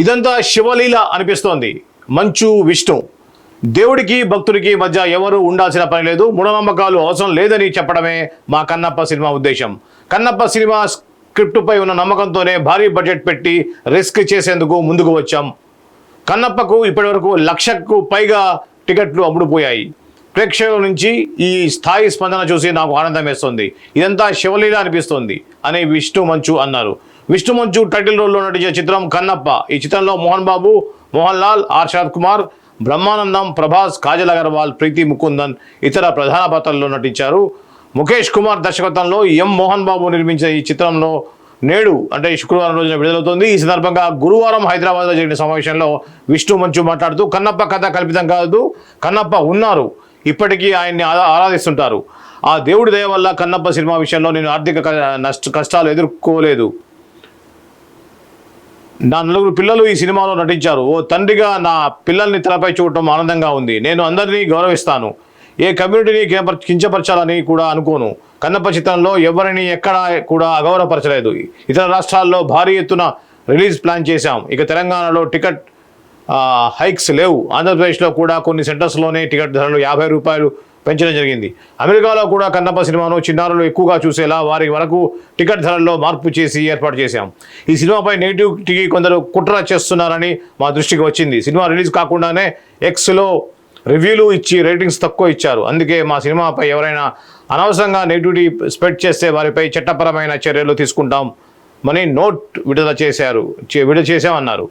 ఇదంతా శివలీల అనిపిస్తోంది. మంచు విష్ణు దేవుడికి భక్తుడికి మధ్య ఎవరు ఉండాల్సిన పని లేదు, మూఢనమ్మకాలు అవసరం లేదని చెప్పడమే మా కన్నప్ప సినిమా ఉద్దేశం. కన్నప్ప సినిమా స్క్రిప్టుపై ఉన్న నమ్మకంతోనే భారీ బడ్జెట్ పెట్టి రిస్క్ చేసేందుకు ముందుకు వచ్చాం. కన్నప్పకు ఇప్పటివరకు 1,00,000కు పైగా టికెట్లు అమ్ముడుపోయాయి. ప్రేక్షకుల నుంచి ఈ స్థాయి స్పందన చూసి నాకు ఆనందం వేస్తుంది. ఇదంతా శివలీల అనిపిస్తోంది అని విష్ణు మంచు అన్నారు. విష్ణు మంచు టైటిల్ రోల్లో నటించిన చిత్రం కన్నప్ప. ఈ చిత్రంలో మోహన్ బాబు, మోహన్ లాల్, ఆర్ శరత్ కుమార్, బ్రహ్మానందం, ప్రభాస్, కాజల్ అగర్వాల్, ప్రీతి ముకుందన్ ఇతర ప్రధాన పాత్రల్లో నటించారు. ముఖేష్ కుమార్ దర్శకత్వంలో ఎం మోహన్ బాబు నిర్మించిన ఈ చిత్రంలో నేడు అంటే శుక్రవారం రోజున విడుదలవుతోంది. ఈ సందర్భంగా గురువారం హైదరాబాద్లో జరిగిన సమావేశంలో విష్ణు మంచు మాట్లాడుతూ కన్నప్ప కథ కల్పితం కాదు, కన్నప్ప ఉన్నారు, ఇప్పటికీ ఆయన్ని ఆరాధిస్తుంటారు. ఆ దేవుడి దయ వల్ల కన్నప్ప సినిమా విషయంలో నేను ఆర్థిక కష్టాలు ఎదుర్కోలేదు. నా 4 పిల్లలు ఈ సినిమాలో నటించారు. ఓ తండ్రిగా నా పిల్లల్ని తెరపై చూడటం ఆనందంగా ఉంది. నేను అందరినీ గౌరవిస్తాను, ఏ కమ్యూనిటీని కించపరచాలని కూడా అనుకోను. కన్నప్ప చిత్రంలో ఎవరిని ఎక్కడా కూడా అగౌరవపరచలేదు. ఇతర రాష్ట్రాల్లో భారీ ఎత్తున రిలీజ్ ప్లాన్ చేశాం. ఇక తెలంగాణలో టికెట్ హైక్స్ లేవు. ఆంధ్రప్రదేశ్లో కూడా కొన్ని సెంటర్స్లోనే టికెట్ ధరలు 50 రూపాయలు పెంచడం జరిగింది. అమెరికాలో కూడా కన్నప్ప సినిమాను చిన్నారులు ఎక్కువగా చూసేలా వారి వరకు టికెట్ ధరల్లో మార్పు చేసి ఏర్పాటు చేశాం. ఈ సినిమాపై నెగిటివిటీకి కొందరు కుట్ర చేస్తున్నారని మా దృష్టికి వచ్చింది. సినిమా రిలీజ్ కాకుండానే ఎక్స్లో రివ్యూలు ఇచ్చి రేటింగ్స్ తక్కువ ఇచ్చారు. అందుకే మా సినిమాపై ఎవరైనా అనవసరంగా నెగిటివిటీ స్ప్రెడ్ చేస్తే వారిపై చట్టపరమైన చర్యలు తీసుకుంటామని నోట్ విడుదల చేశామన్నారు.